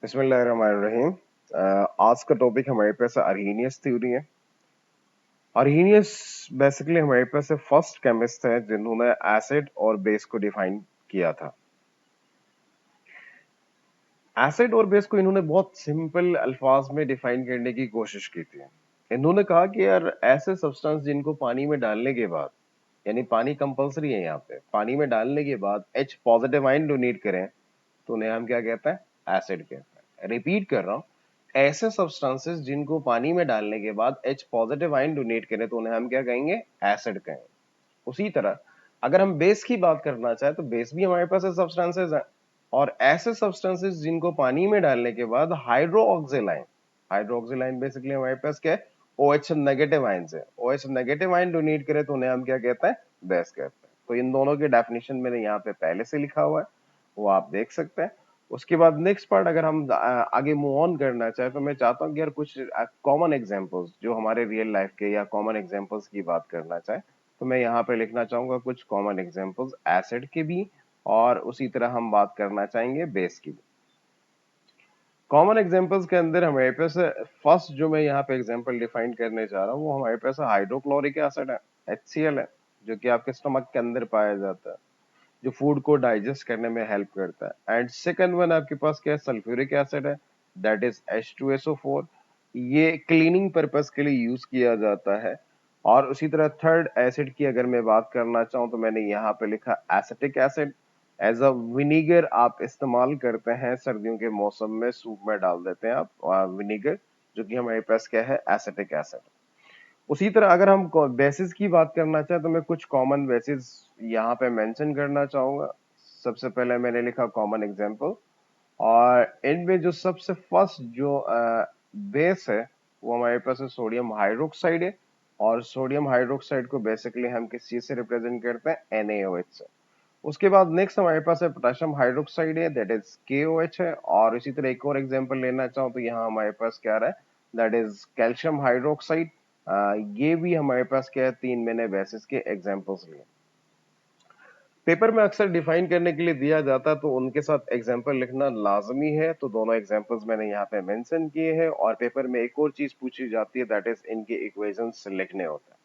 बिस्मिल्लाहिर्रहमानिर्रहीम। आज का टॉपिक हमारे पास अर्हीनियस थ्योरी है। अर्हीनियस बेसिकली हमारे पास फर्स्ट केमिस्ट है जिन्होंने एसिड और बेस को डिफाइन किया था। एसिड और बेस को इन्होंने बहुत सिंपल अल्फाज में डिफाइन करने की कोशिश की थी। इन्होंने कहा कि यार ऐसे सब्सटेंस जिनको पानी में डालने के बाद, यानी पानी कंपलसरी है, यहाँ पे पानी में डालने के बाद H पॉजिटिव आयन डोनेट करें तो उन्हें हम क्या कहते हैं? एसिड कहते हैं। रिपीट कर रहा हूं, ऐसे सब्सटेंसेस जिनको पानी में डालने के बाद H पॉजिटिव आयन डोनेट करें तो उन्हें हम क्या कहेंगे? एसिड कहेंगे। उसी तरह अगर हम बेस की बात करना चाहें तो बेस भी हमारे पास सब्सटेंसेस हैं, और ऐसे सब्सटेंसेस जिनको पानी में डालने के बाद hydroxyl ion, hydroxyl ion basically हमारे पास क्या है? OH नेगेटिव आयन है। OH नेगेटिव आयन डोनेट करे तो उन्हें हम क्या कहते हैं? बेस कहते हैं। तो इन दोनों के डेफिनेशन मैंने यहाँ पे पहले से लिखा हुआ है, वो आप देख सकते हैं। उसके बाद नेक्स्ट पार्ट अगर हम आगे मूव ऑन करना चाहे तो मैं चाहता हूँ कि यार कुछ कॉमन एग्जांपल्स जो हमारे रियल लाइफ के या कॉमन एग्जांपल्स की बात करना चाहे तो मैं यहाँ पे लिखना चाहूंगा कुछ कॉमन एग्जांपल्स एसिड के भी, और उसी तरह हम बात करना चाहेंगे बेस की भी। कॉमन एग्जांपल्स के अंदर हमारे पास फर्स्ट जो मैं यहाँ पे एग्जांपल डिफाइन करने जा रहा हूँ वो हमारे पास हाइड्रोक्लोरिक एसिड है, HCl है, जो कि आपके स्टमक के अंदर पाया जाता है, जो फूड को डाइजेस्ट करने में हेल्प करता है। एंड सेकंड वन आपके पास क्या है? सल्फ्यूरिक एसिड है, दैट इज H2SO4। ये क्लीनिंग पर्पस के लिए यूज किया जाता है। और उसी तरह थर्ड एसिड की अगर मैं बात करना चाहूँ तो मैंने यहाँ पे लिखा acetic acid. As a vinegar आप इस्तेमाल करते हैं सर्दियों के मौसम में, सूप में डाल देते हैं आप विनीगर, जो कि हमारे पास क्या है? Acetic acid. उसी तरह अगर हम बेसिस की बात करना चाहें तो मैं कुछ कॉमन बेसिस यहाँ पे मेंशन करना चाहूंगा। सबसे पहले मैंने लिखा कॉमन एग्जांपल, और इनमें जो सबसे फर्स्ट जो बेस है वो हमारे पास है सोडियम हाइड्रोक्साइड है। और सोडियम हाइड्रोक्साइड को बेसिकली हम किस चीज से रिप्रेजेंट करते हैं? NaOH से। उसके बाद नेक्स्ट हमारे पास है पोटेशियम हाइड्रोक्साइड है, दैट इज KOH है। और इसी तरह एक और एग्जांपल लेना चाहूँ तो यहाँ हमारे पास क्या रहा है? That is calcium hydroxide. ये भी हमारे पास क्या है? तीन मैंने बेसिस के एग्जांपल्स लिए। पेपर में अक्सर डिफाइन करने के लिए दिया जाता है तो उनके साथ एग्जांपल लिखना लाजमी है, तो दोनों एग्जांपल्स मैंने यहाँ पे मेंशन किए हैं। और पेपर में एक और चीज पूछी जाती है, दैट इज इनके इक्वेशंस लिखने होते हैं।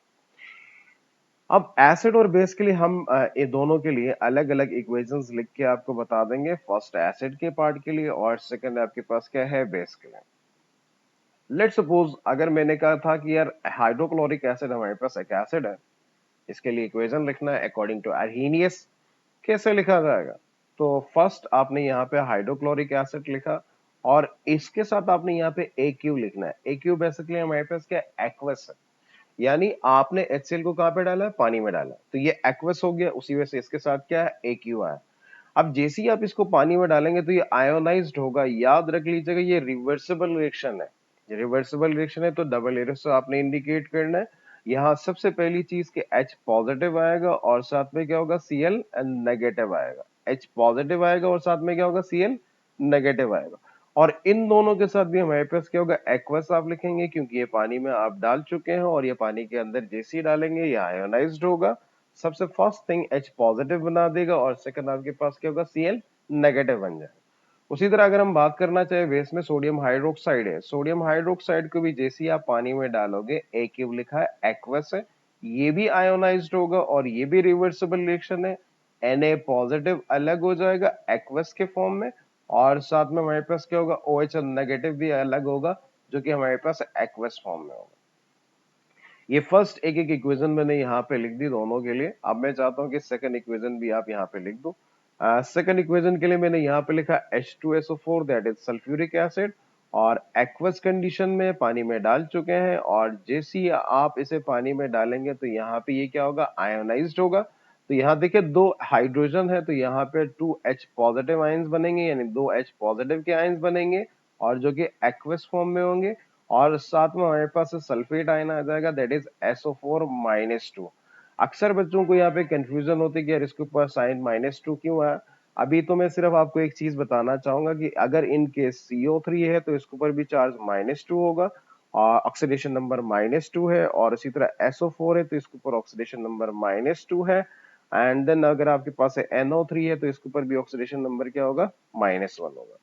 अब एसिड और बेस के लिए हम ये दोनों के लिए अलग अलग इक्वेशंस लिख के आपको बता देंगे। फर्स्ट एसिड के पार्ट के लिए और सेकंड आपके पास क्या है? बेस के लिए। लेट सपोज अगर मैंने कहा था कि यार हाइड्रोक्लोरिक एसिड हमारे पास एक एसिड है, इसके लिए इक्वेशन लिखना है अकॉर्डिंग टू अर्हीनियस। कैसे लिखा जाएगा? तो फर्स्ट आपने यहाँ पे हाइड्रोक्लोरिक एसिड लिखा, और इसके साथ आपने यहाँ पे AQ लिखना है। AQ बेसिकली हमारे पास क्या? एक्वस है। यानी आपने HCl को कहां पे डाला है? पानी में डाला है, तो ये एक्वस हो गया। उसी वजह से इसके साथ क्या है? AQ आया। अब जैसे ही आप इसको पानी में डालेंगे तो ये आयोनाइज्ड होगा। याद रख लीजिएगा ये रिवर्सिबल रिएक्शन है। ये रिवर्सिबल रिएक्शन है तो डबल एरो से आपने इंडिकेट करना है। यहाँ सबसे पहली चीज के H पॉजिटिव आएगा और साथ में क्या होगा? Cl नेगेटिव आएगा। H पॉजिटिव आएगा और साथ में क्या होगा? Cl नेगेटिव आएगा। और इन दोनों के साथ भी हमारे पास क्या होगा? एक्वस आप लिखेंगे, क्योंकि ये पानी में आप डाल चुके हैं और ये पानी के अंदर जैसे ही डालेंगे ये आयोनाइज्ड होगा। सबसे फर्स्ट थिंग H पॉजिटिव बना देगा और सेकंड आपके पास क्या होगा? Cl नेगेटिव बन जाएगा। उसी तरह अगर हम बात करना चाहे बेस में, सोडियम हाइड्रोक्साइड है। सोडियम हाइड्रोक्साइड को भी जैसे ही आप पानी में डालोगे, AQ लिखा है, एक्वस है, ये भी आयोनाइज्ड होगा और ये भी रिवर्सिबल रिएक्शन है। Na पॉजिटिव अलग हो जाएगा एक्वस के फॉर्म में, और साथ में हमारे पास क्या होगा? OH नेगेटिव भी अलग होगा, जो कि हमारे पास एक्वस फॉर्म में होगा। ये फर्स्ट एक एक इक्वेशन मैंने यहाँ पे लिख दी दोनों के लिए। अब मैं चाहता हूँ कि सेकंड इक्वेशन भी आप यहाँ पे लिख दो। सेकंड इक्वेशन के लिए मैंने यहाँ पे लिखा H2SO4, that is sulphuric acid, और एक्वस कंडीशन में पानी में डाल चुके हैं, और जैसे ही आप इसे पानी में डालेंगे तो यहाँ पे ये क्या होगा? आयोनाइज्ड होगा। तो यहाँ देखिए दो हाइड्रोजन है तो यहाँ पे 2H पॉजिटिव आयंस बनेंगे, यानी 2H पॉजिटिव के आयंस बनेंगे, और जो कि एक्वस फॉर्म में होंगे। और साथ में हमारे पास सल्फेट आयन आ जाएगा, दैट इज SO4-2। अक्सर बच्चों को यहाँ पे कंफ्यूजन होती है कि यार इसके ऊपर साइन -2 क्यों है। अभी तो मैं सिर्फ आपको एक चीज बताना चाहूंगा कि अगर इन केस CO3 है तो इसके ऊपर भी चार्ज -2 होगा, और ऑक्सीडेशन नंबर -2 है। और इसी तरह SO4 है तो इसके ऊपर ऑक्सीडेशन नंबर -2 है। एंड देन अगर आपके पास NO3 है तो इसके ऊपर भी ऑक्सीडेशन नंबर क्या होगा? -1 होगा।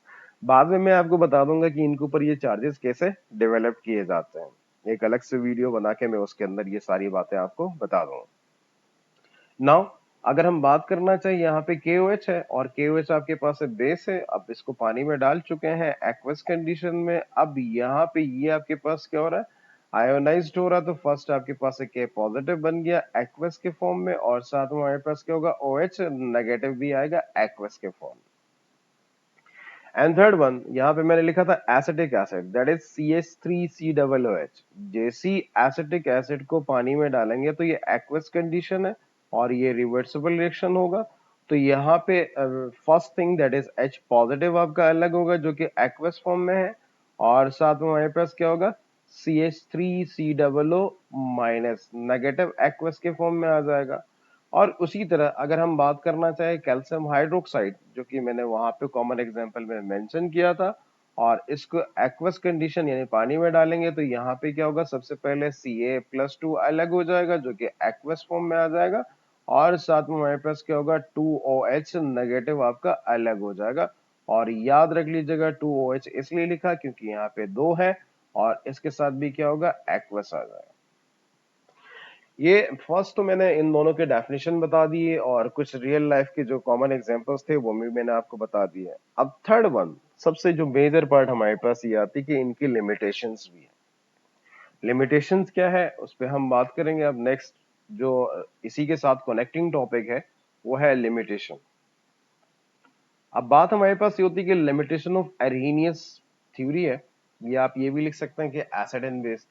बाद में मैं आपको बता दूंगा कि इनके ऊपर ये चार्जेस कैसे डेवलप किए जाते हैं, एक अलग से वीडियो बना के मैं उसके अंदर ये सारी बातें आपको बता दूंगा। नाउ अगर हम बात करना चाहिए, यहाँ पे KOH है और KOH आपके पास है बेस है। अब इसको पानी में डाल चुके हैं एक्वस कंडीशन में। अब यहाँ पे ये आपके पास क्या हो रहा है, आयोनाइज्ड हो रहा है। तो फर्स्ट आपके पास है K पॉजिटिव बन गया एक्वस के फॉर्म में, और साथ में हमारे पास क्या होगा, OH नेगेटिव भी आएगा एक्वस के फॉर्म में। एंड थर्ड वन यहाँ पे मैंने लिखा था acetic acid, that is CH3COOH। जैसी एसिटिक एसिड को पानी में डालेंगे तो ये एक्वस कंडीशन है और ये रिवर्सिबल रिएक्शन होगा। तो यहाँ पे first thing that is H positive आपका अलग होगा जो कि एक्वस फॉर्म में है, और साथ में हमारे पास क्या होगा, CH3COO माइनस नेगेटिव एक्वस के फॉर्म में आ जाएगा। और उसी तरह अगर हम बात करना चाहे कैल्शियम हाइड्रोक्साइड, जो कि मैंने वहां पे कॉमन एग्जांपल में मेंशन किया था, और इसको एक्वस कंडीशन यानी पानी में डालेंगे तो यहाँ पे क्या होगा, सबसे पहले Ca+2 अलग हो जाएगा जो कि एक्वस फॉर्म में आ जाएगा, और साथ में हमारे पास क्या होगा, 2OH नेगेटिव आपका अलग हो जाएगा। और याद रख लीजिएगा 2OH इसलिए लिखा क्योंकि यहाँ पे दो है, और इसके साथ भी क्या होगा, एक्वस आ जाएगा। ये फर्स्ट तो मैंने इन दोनों के डेफिनेशन बता दिए, और कुछ रियल लाइफ के जो कॉमन एग्जांपल्स थे वो भी मैंने आपको बता दिए। अब थर्ड वन, सबसे जो मेजर पार्ट हमारे पास ये आती है कि इनकी लिमिटेशंस भी है। लिमिटेशंस क्या है उस पर हम बात करेंगे। अब नेक्स्ट जो इसी के साथ कनेक्टिंग टॉपिक है वो है लिमिटेशन। अब बात हमारे पास ये होती है कि लिमिटेशन ऑफ अर्हेनियस थ्योरी है, या आप ये भी लिख सकते हैं कि एसिड एंड बेस।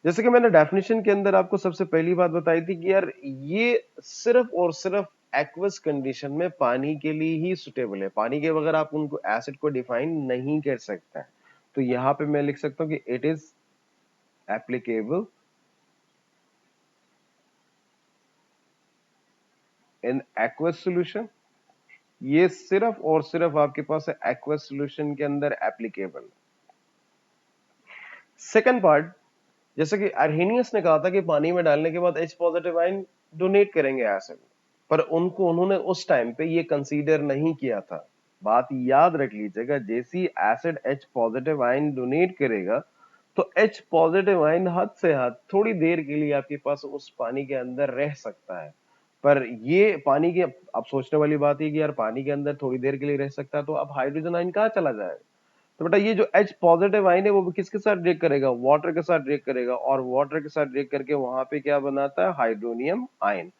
जैसे कि मैंने डेफिनेशन के अंदर आपको सबसे पहली बात बताई थी कि यार ये सिर्फ और सिर्फ एक्वस कंडीशन में पानी के लिए ही सुटेबल है, पानी के बगैर आप उनको एसिड को डिफाइन नहीं कर सकते हैं। तो यहां पे मैं लिख सकता हूं कि it is applicable in aqueous solution. ये सिर्फ और सिर्फ आपके पास है एक्वस सॉल्यूशन के अंदर एप्लीकेबल। सेकंड पार्ट, जैसे कि अर्हेनियस ने कहा था कि पानी में डालने के बाद H पॉजिटिव आयन डोनेट करेंगे एसिड, पर उन्होंने उस टाइम पे ये कंसीडर नहीं किया था। बात याद रख लीजिएगा, जैसी acid H positive ion donate करेगा तो H पॉजिटिव आयन हद से हद थोड़ी देर के लिए आपके पास उस पानी के अंदर रह सकता है। पर ये पानी के, अब सोचने वाली बात है कि यार पानी के अंदर थोड़ी देर के लिए रह सकता है तो अब हाइड्रोजन आयन कहाँ चला जाएगा। तो बेटा ये जो H पॉजिटिव आयन है वो किसके साथ रिएक्ट करेगा, वाटर के साथ रिएक्ट करेगा, और वाटर के साथ रिएक्ट करके वहां पे क्या बनाता है, हाइड्रोनियम आयन।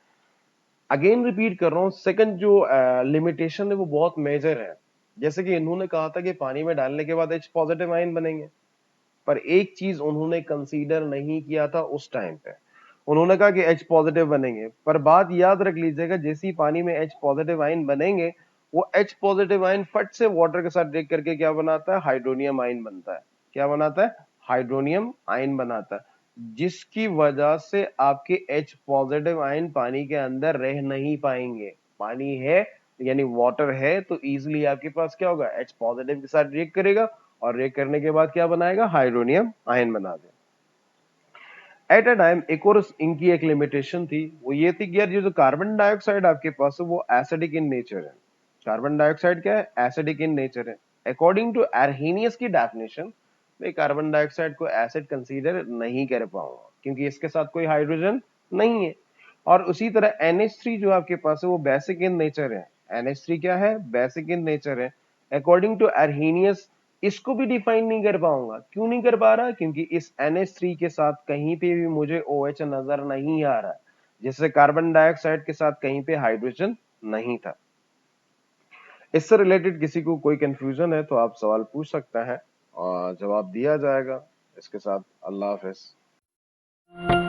अगेन रिपीट कर रहा हूं, सेकंड जो लिमिटेशन है वो बहुत मेजर है। जैसे कि इन्होंने कहा था कि पानी में डालने के बाद H पॉजिटिव आयन बनेंगे, पर एक चीज उन्होंने कंसीडर नहीं किया था उस टाइम पे। उन्होंने कहा कि H पॉजिटिव बनेंगे, पर बात याद रख लीजिएगा, जैसे ही पानी में H पॉजिटिव आयन बनेंगे वो H पॉजिटिव आयन फट से वाटर के साथ रिएक्ट करके क्या बनाता है, हाइड्रोनियम आयन बनता है। क्या बनाता है, हाइड्रोनियम आयन बनाता है, जिसकी वजह से आपके H पॉजिटिव आयन पानी के अंदर रह नहीं पाएंगे। पानी है यानी वाटर है तो इजीली आपके पास क्या होगा, H पॉजिटिव के साथ रिएक्ट करेगा, और रिएक्ट करने के बाद क्या बनाएगा, हाइड्रोनियम आयन बना देगा। एट अ टाइम एक और इनकी एक लिमिटेशन थी, वो ये थी कि यार ये जो कार्बन डाइऑक्साइड आपके पास है वो एसिडिक इन नेचर है। कार्बन डाइऑक्साइड क्या है, एसिडिक इन नेचर है। अकॉर्डिंग टू अर्हेनियस की डेफिनेशन, मैं कार्बन डाइऑक्साइड को एसिड कंसीडर नहीं कर पाऊंगा क्योंकि इसके साथ कोई हाइड्रोजन नहीं है। और उसी तरह NH3 जो आपके पास है वो बेसिक इन नेचर है। NH3 क्या है, बेसिक इन नेचर है। अकॉर्डिंग टू अर्हेनियस इसको भी डिफाइन नहीं कर पाऊंगा। क्यों नहीं कर पा रहा, क्योंकि इस NH3 के साथ कहीं पे भी मुझे OH नजर नहीं आ रहा, जिससे कार्बन डाइऑक्साइड के साथ कहीं पे हाइड्रोजन नहीं था। इससे रिलेटेड किसी को कोई कंफ्यूजन है तो आप सवाल पूछ सकते हैं और जवाब दिया जाएगा। इसके साथ अल्लाह हाफिज।